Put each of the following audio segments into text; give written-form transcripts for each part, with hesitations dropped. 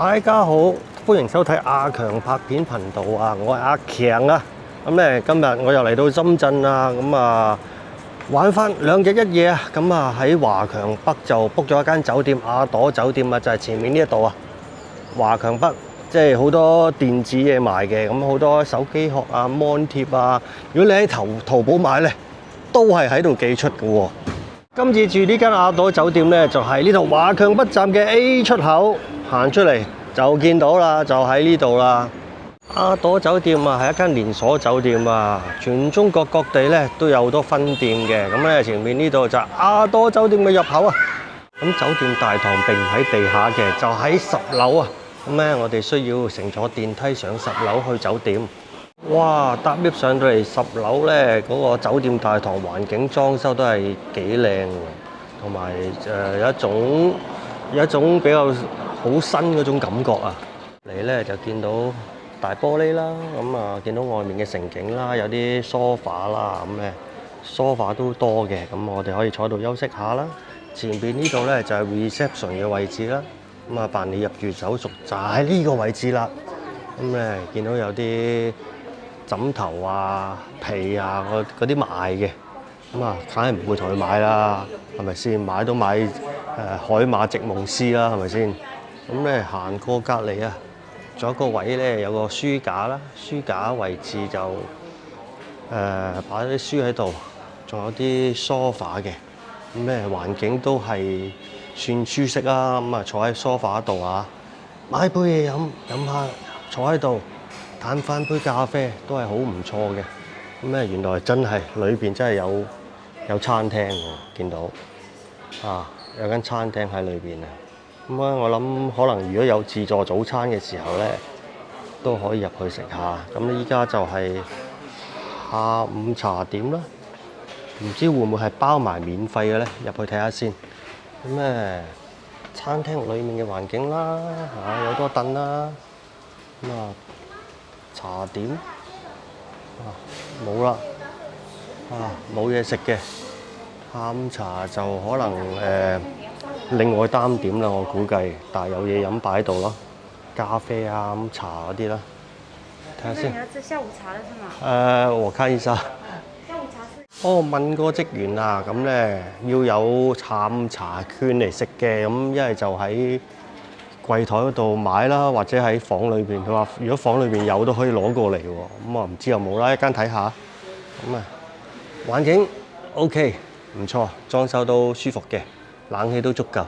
大家好，歡迎收睇阿強拍片頻道啊！我係阿強啊。咁咧今日我又嚟到深圳啊，玩翻2日1夜啊！喺華強北就 book 咗一間酒店，亞朵酒店啊，就係前面呢一度啊。華強北即係好多電子嘢賣嘅，咁好多手機殼啊、mon 貼啊。如果你喺淘寶買咧，都係喺度寄出嘅喎。今次住呢間亞朵酒店咧，就係呢度華強北站嘅 A 出口，行出嚟就見到啦，就喺呢度啦。亞朵酒店啊，係一間連鎖酒店啊，全中國各地咧都有好多分店嘅。咁咧前面呢度就係亞朵酒店嘅入口啊。咁酒店大堂並唔喺地下嘅，就喺10樓啊。咁咧我哋需要乘坐電梯上10樓去酒店。哇！搭 lift 上到嚟10樓咧，嗰個酒店大堂環境裝修都係幾靚，同埋有一種比較好新嗰種感覺啊！嚟咧就見到大玻璃啦，見到外面嘅城景啦，有啲梳化啦，梳化都多嘅，咁我哋可以坐喺度休息下啦。前邊呢度咧就係 reception 嘅位置啦，辦理入住手續就喺呢個位置啦。見到有啲枕頭啊、被啊嗰啲賣嘅，梗係唔會同佢買啦，係咪先？買都買海馬席夢思啦，係咪先？行過隔離啊，仲有一個位咧，有個書架啦，書架位置就擺啲書喺度，仲有啲梳化嘅，環境都係算舒適啊。坐喺梳化度啊，買杯嘢飲下，坐喺度嘆翻杯咖啡都係好唔錯嘅。原來真係裏邊真係有餐廳喎，見到有間餐廳喺裏邊啊。我諗可能如果有自助早餐嘅時候咧，都可以入去食下。依家就係下午茶點啦，唔知會唔會係包埋免費嘅咧？入去睇下先。餐廳裏面嘅環境啦，有多凳啦，茶點冇啦，冇嘢食嘅。下午茶就可能另外單點啦，我估計，但係有嘢飲擺喺度咯，咖啡啊、茶嗰啲啦，睇下先。你要吃下午茶了是嗎？我看一下。下午茶是？問個職員啊，咁咧要有下午茶券嚟食嘅，一係就喺櫃台嗰度買啦，或者喺房裏邊。佢話如果房裏邊有都可以攞過嚟喎，唔知有冇啦，一間睇下。環境 OK，唔錯，裝修都舒服嘅。冷氣都足夠。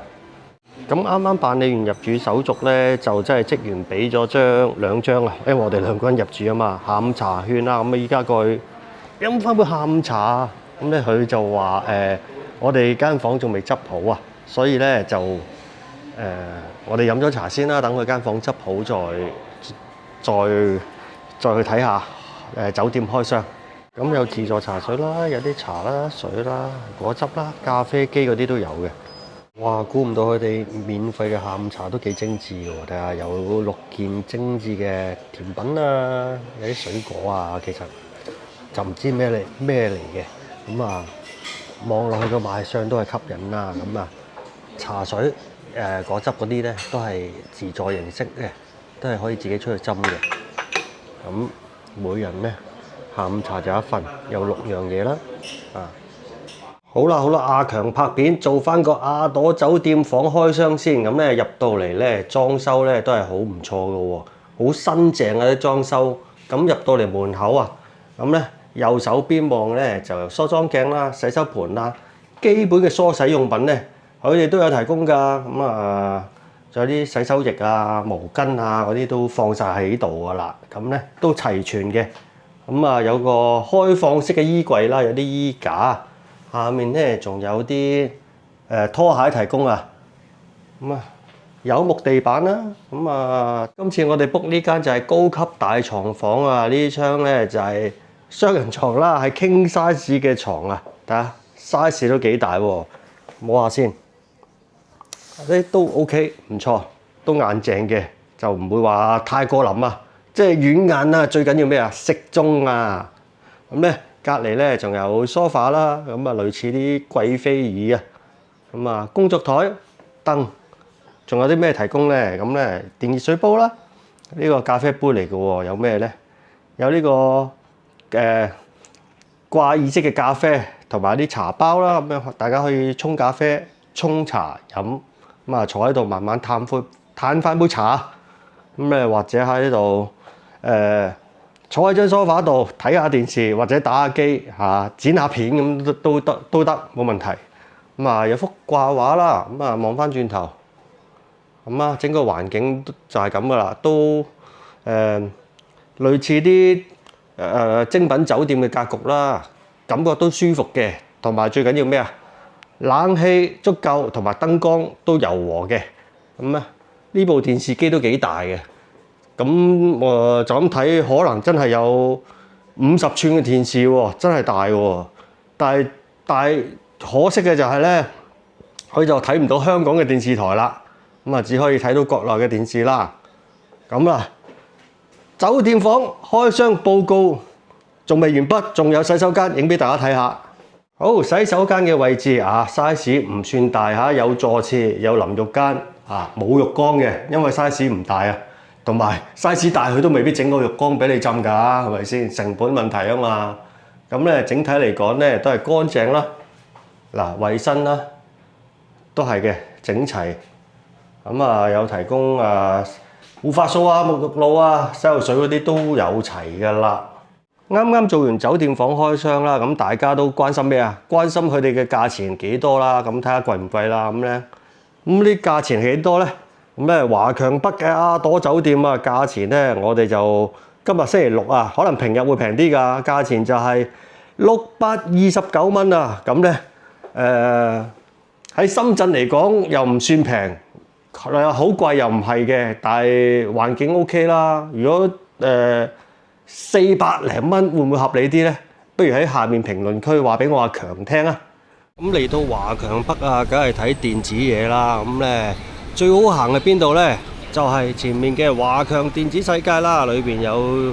咁啱啱辦理完入住手續咧，就真係職員俾咗2張啊，因為我哋2個人入住啊嘛，下午茶券啦。依家過去飲翻杯下午茶。佢就話我哋間房仲未執好啊，所以咧就我哋飲咗茶先啦，等佢間房執好再去睇下酒店開箱。咁有自助茶水啦，有啲茶啦、水啦、果汁啦、咖啡機嗰啲都有嘅。哇！估唔到佢哋免費嘅下午茶都幾精緻嘅喎，睇下有6件精緻嘅甜品啊，有啲水果啊，其實就唔知咩嚟嘅。望落去個賣相都係吸引啦。茶水果汁嗰啲咧都係自助形式嘅，都係可以自己出去斟嘅。每人咧下午茶就1份，有6樣嘢啦。好啦，阿強拍片做翻個亞朵酒店房開箱先。入到嚟咧，裝修咧都係好唔錯嘅喎，好新淨嘅啲裝修。入到嚟門口啊，右手邊望咧就梳妝鏡啦、洗手盤啦，基本嘅梳洗用品咧，佢哋都有提供㗎。仲有啲洗手液啊、毛巾啊嗰啲都放晒喺度㗎啦。都齊全嘅。有個開放式嘅衣櫃啦，有啲衣架。下面咧仲有啲拖鞋提供啊，有木地板啦。今次我哋 book 呢間就係高級大床房啊，呢張咧就係雙人床啦，係 king size 嘅床啊，睇下 size 都幾大喎，摸下先，都 OK 唔錯，都硬淨嘅，就唔會話太過腍啊，即係軟硬啊，最緊要咩啊？適中啊，隔離咧仲有梳化啦，類似啲貴妃椅啊，工作台、燈仲有啲咩提供咧？咁咧電熱水煲啦，呢個咖啡杯嚟嘅喎，有咩咧？有呢個掛耳式嘅咖啡，同埋啲茶包啦，咁樣大家可以沖咖啡、沖茶飲，咁啊坐喺度慢慢嘆翻杯茶，咁咧或者喺呢度坐喺張梳化度睇下電視，或者打下機嚇，剪下片咁都得冇問題。咁啊有幅掛畫啦，咁啊望翻轉頭，咁啊整個環境就係咁噶啦，都類似啲精品酒店嘅格局啦，感覺都舒服嘅，同埋最緊要咩啊？冷氣足夠，同埋燈光都柔和嘅。咁啊呢部電視機都幾大嘅，咁我就咁睇，可能真係有50寸嘅電視喎，真係大喎。但係可惜嘅就係咧，佢就睇唔到香港嘅電視台啦，咁啊只可以睇到國內嘅電視啦。咁啊，酒店房開箱報告仲未完畢，仲有洗手間影俾大家睇下。好，洗手間嘅位置啊 ，size 唔算大嚇，有坐廁，有淋浴間啊，冇浴缸嘅，因為 size 唔大啊。同埋 size 大，佢都未必整個浴缸俾你浸㗎，係咪先？成本問題啊嘛。咁咧整體嚟講咧，都係乾淨啦。嗱，衞生啦，都係嘅，整齊。咁啊，有提供護髮素啊、沐浴露啊、洗頭水嗰啲都有齊㗎啦。啱啱做完酒店房開箱啦，咁大家都關心咩啊？關心佢哋嘅價錢幾多啦？咁睇下貴唔貴啦？咁咧，咁啲價錢係幾多咧？咁咧華強北嘅阿朵酒店啊，價錢咧我哋就今日星期六啊，可能平日會平啲㗎，價錢就係629蚊啊。咁咧喺深圳嚟講又唔算平，好貴又唔係嘅，但係環境 OK 啦。如果400零蚊會唔會合理啲咧？不如喺下面評論區話俾我阿強聽啊！咁嚟到華強北啊，梗係睇電子嘢啦。咁咧最好行喺邊度咧？就係前面嘅華強電子世界啦，裏邊有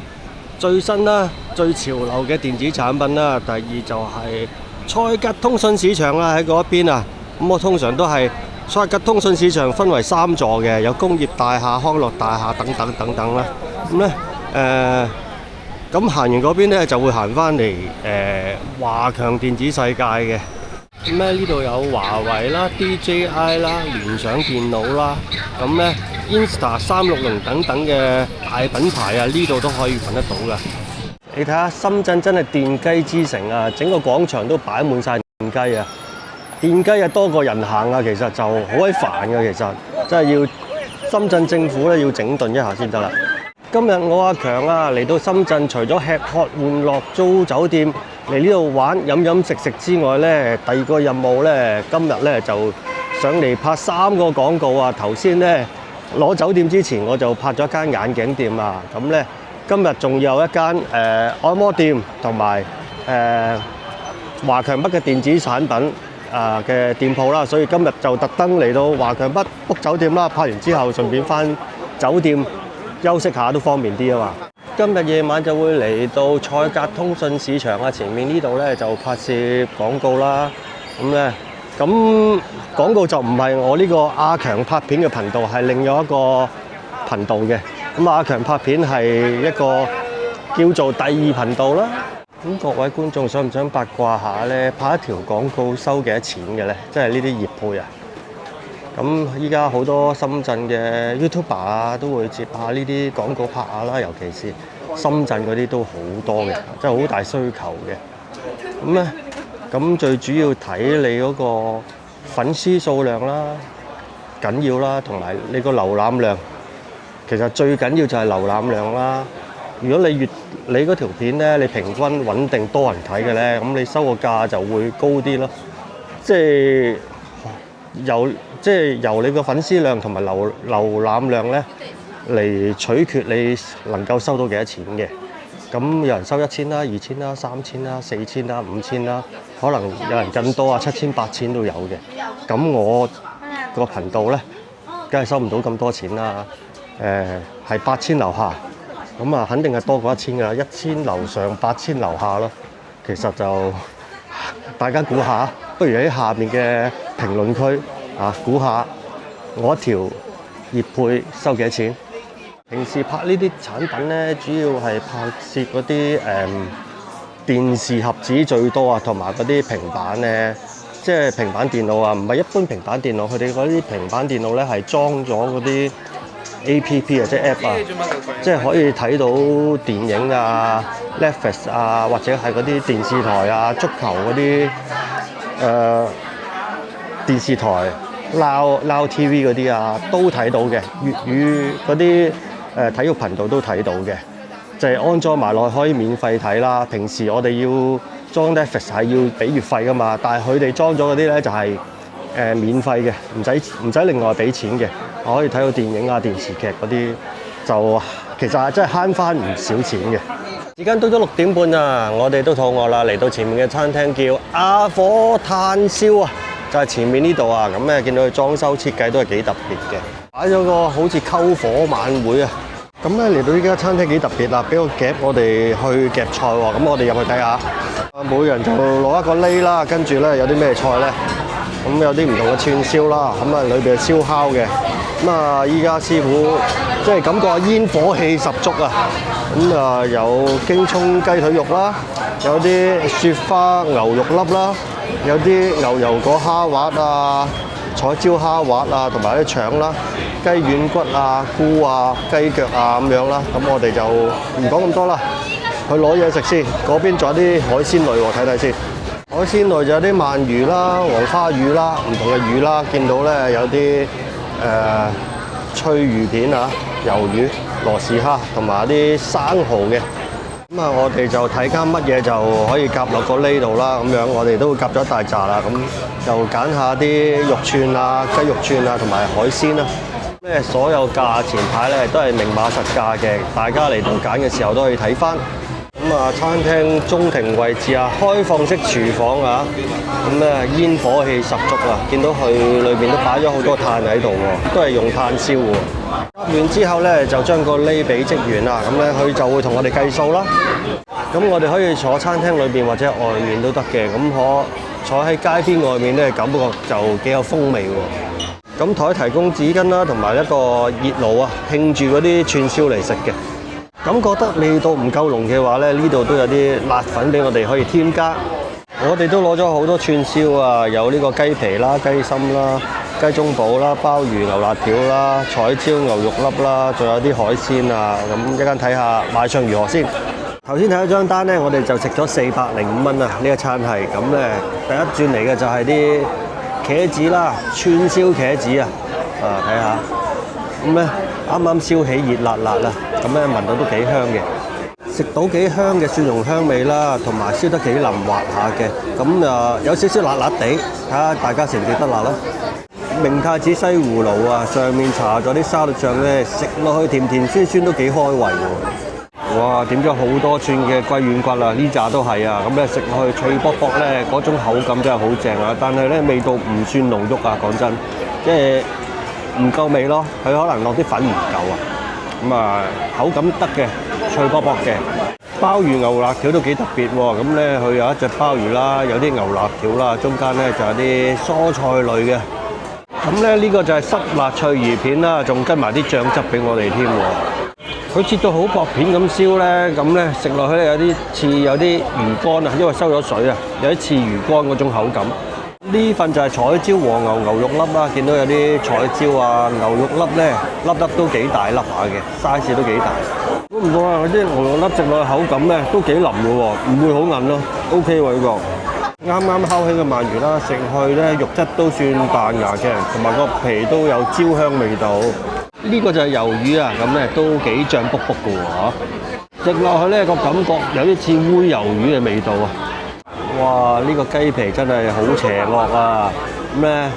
最新啦、最潮流嘅電子產品啦。第二就係賽格通訊市場啦，喺嗰一邊啊。咁我通常都係賽格通訊市場分為3座嘅，有工業大廈、康樂大廈等等等等啦。咁咧咁行完嗰邊咧，就會行翻嚟華強電子世界嘅。咁咧呢度有華為啦、DJI 啦、聯想電腦啦，咁咧 Insta360等等嘅大品牌啊，呢度都可以揾得到噶。你睇下深圳真係電雞之城啊！整個廣場都擺滿晒電雞啊！電雞啊多過人行啊，其實就好鬼煩嘅，其實真係要深圳政府咧要整頓一下先得啦。今日我阿強啊嚟到深圳，除咗吃喝玩樂、租酒店嚟呢度玩飲食之外咧，第二個任務咧，今日咧就上嚟拍3個廣告啊！頭先咧攞酒店之前，我就拍咗間眼鏡店啊，咁咧今日仲有一間按摩店同埋華強北嘅電子產品嘅店鋪啦，所以今日就特登嚟到華強北 book 酒店啦，拍完之後順便翻酒店休息下都方便啲啊嘛！今日夜晚就會嚟到賽格通訊市場啊，前面呢度咧就拍攝廣告啦。咁廣告就唔係我呢個阿強拍片嘅頻道，係另有一個頻道嘅。咁阿強拍片係一個叫做第2頻道啦。咁各位觀眾想唔想八卦下咧？拍一條廣告收幾多錢嘅咧？即係呢啲業配啊！咁依家好多深圳嘅 YouTuber 啊，都會接下呢啲廣告拍下啦，尤其是深圳嗰啲都好多嘅，即係好大需求嘅。咁咧，咁最主要睇你嗰個粉絲數量啦，緊要啦，同埋你個瀏覽量。其實最緊要就係瀏覽量啦。如果你嗰條片咧，你平均穩定多人睇嘅咧，咁你收個價就會高啲咯。即係由你個粉絲量同埋瀏覽量咧嚟取決你能夠收到幾多錢嘅。咁有人收1000啦、2000啦、3000啦、4000啦、5000啦，可能有人更多啊，7000、8000都有嘅。咁我個頻道咧，梗係收唔到咁多錢啦。係8000樓下，咁啊肯定係多過1000㗎啦，1000樓上8000樓下咯。其實就大家估下，不如喺下面嘅評論區估下我一條熱配收幾多錢？平時拍呢啲產品咧，主要係拍攝嗰啲電視盒子最多啊，同埋嗰啲平板咧，即係平板電腦啊，唔係一般平板電腦，佢哋嗰啲平板電腦咧係裝咗嗰啲 A.P.P. 啊，即係 App 啊，即係可以睇到電影啊、Netflix 啊，或者係嗰啲電視台啊、足球嗰啲電視台、Now TV 嗰啲啊，都睇到嘅。粵語嗰啲體育頻道都睇到嘅，就係安裝埋落去可以免費睇啦。平時我哋要裝 Netflix 係要俾月費噶嘛，但係佢哋裝咗嗰啲咧就係免費嘅，唔使另外俾錢嘅，可以睇到電影啊、電視劇嗰啲，就其實係真係慳翻唔少錢嘅。時間到咗6點半啊，我哋都肚餓啦，嚟到前面嘅餐廳叫阿火炭燒啊，就係前面呢度啊。咁咧見到佢裝修設計都係幾特別嘅，擺咗個好似篝火晚會啊。咁咧嚟到呢間餐廳幾特別啦，俾個夾我哋去夾菜喎。咁我哋入去睇下，每人就攞一個瀝啦，跟住咧有啲咩菜咧？咁有啲唔同嘅串燒啦，咁啊裏邊係燒烤嘅。咁啊依家師傅即係感覺煙火氣十足啊！咁啊有京葱雞腿肉啦，有啲雪花牛肉粒啦，有啲牛油果蝦滑啊、彩椒蝦滑啊，同埋啲腸啦、雞軟骨啊、菇啊、雞腳啊咁樣啦。咁我哋就唔講咁多啦，去攞嘢食先。嗰邊仲有啲海鮮類喎，睇睇先。海鮮類就有啲鰻魚啦、黃花魚啦、唔同嘅魚啦。見到咧有啲脆魚片啊、魷魚、羅氏蝦同埋啲生蠔嘅。咁啊，我哋就睇間乜嘢就可以夾落個呢度啦。咁樣我哋都會夾咗一大紮啦。咁就揀下啲肉串啊、雞肉串啊同埋海鮮啦。咩所有價錢牌咧都係明碼實價嘅，大家嚟到揀嘅時候都可以睇翻。咁啊，餐廳中庭位置啊，開放式廚房啊，咁咧煙火氣十足啊！見到佢裏邊都擺咗好多炭喺度喎，都係用炭燒喎。夾完之後咧，就將個呢俾職員啊，咁咧佢就會同我哋計數啦。咁我哋可以坐餐廳裏邊或者外面都得嘅，咁坐喺街邊外面咧，感覺就幾有風味喎。咁台提供紙巾啦，同埋一個熱爐啊，興住嗰啲串燒嚟食嘅。咁覺得味道唔夠濃嘅話咧，呢度都有啲辣粉俾我哋可以添加。我哋都攞咗好多串燒啊，有呢個雞皮啦、雞心啦、雞中寶啦、鮑魚牛辣條啦、彩椒牛肉粒啦，仲有啲海鮮啊。咁一間睇下賣相如何先。頭先睇咗張單咧，我哋就食咗405蚊啊！呢一餐係咁咧，第一轉嚟嘅就係啲茄子啦，串燒茄子啊，睇下。咁咧啱啱燒起熱辣辣啦，咁咧聞到都幾香嘅，食到幾香嘅蒜蓉香味啦，同埋燒得幾腍滑下嘅，咁有少少辣辣地，睇下大家食唔食得辣啦。明太子西葫蘆啊，上面搽咗啲沙律醬咧，食落去甜甜酸酸都幾開胃喎。哇！點咗好多串嘅龜軟骨啊，呢扎都係啊，咁咧食落去脆卜卜咧，嗰種口感真係好正啊，但係咧味道唔算濃郁啊，講真，即係唔夠味咯，佢可能落啲粉唔夠啊。咁啊，口感得嘅，脆卜卜嘅。鮑魚牛辣條都幾特別喎。咁咧，佢有一隻鮑魚啦，有啲牛辣條啦，中間咧就有啲蔬菜類嘅。咁咧呢個就係濕辣脆魚片啦，仲跟埋啲醬汁俾我哋添喎。佢切到好薄片咁燒咧，咁咧食落去咧有啲似有啲魚乾啊，因為收咗水啊，有啲似魚乾嗰種口感。呢份就係彩椒和牛肉粒啦，見到有啲彩椒啊、牛肉粒咧，粒都幾大粒下嘅 ，size 都幾大。估唔到啊！嗰啲牛肉粒食落去口感咧都幾腍嘅喎，唔會好韌咯 ，OK 喎呢個。啱啱烤起嘅鰻魚啦，食去咧肉質都算彈牙嘅，同埋個皮都有焦香味道。呢個就係魷魚啊，咁咧都幾脹卜卜嘅喎，食落去咧個感覺有啲似煨魷魚嘅味道啊！哇！呢個雞皮真係好邪惡啊！咁咧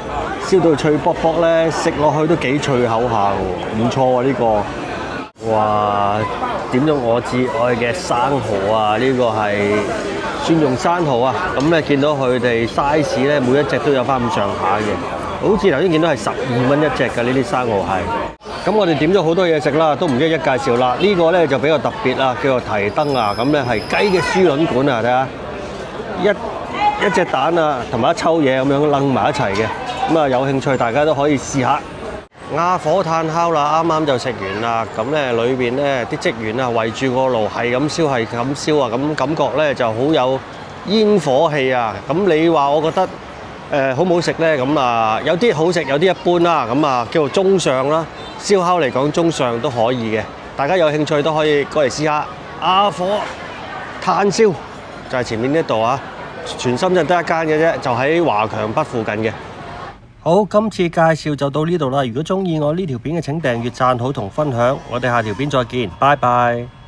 燒到脆卜卜咧，食落去都幾脆口下喎，唔錯喎呢個。哇！點咗我至愛嘅生蠔啊！呢個係蒜蓉生蠔啊！咁咧見到佢哋 size 咧，每一隻都有翻咁上下嘅，好似頭先見到係12蚊一隻嘅呢啲生蠔係。咁我哋點咗好多嘢食啦，都唔一一介紹啦。呢個咧就比較特別啦，叫做提燈啊！咁咧係雞嘅輸卵管啊，睇下。一隻蛋啊，同埋一抽嘢咁樣擸埋一齊嘅，咁啊有興趣大家都可以試下。亞火炭烤啦，啱啱就食完啦。咁咧裏邊咧啲職員啊圍住個爐係咁燒係咁燒啊，咁感覺咧就好有煙火氣啊。咁你話我覺得好唔好食咧？咁啊有啲好食，有啲一般啦。咁啊叫做中上啦。燒烤嚟講中上都可以嘅，大家有興趣都可以過嚟試下亞火炭燒，就係前面呢度啊。全深圳得一間嘅啫，就喺華強北附近嘅。好，今次介紹就到呢度啦。如果中意我呢條片嘅，請訂閱、讚好同分享。我哋下條片再見，拜拜。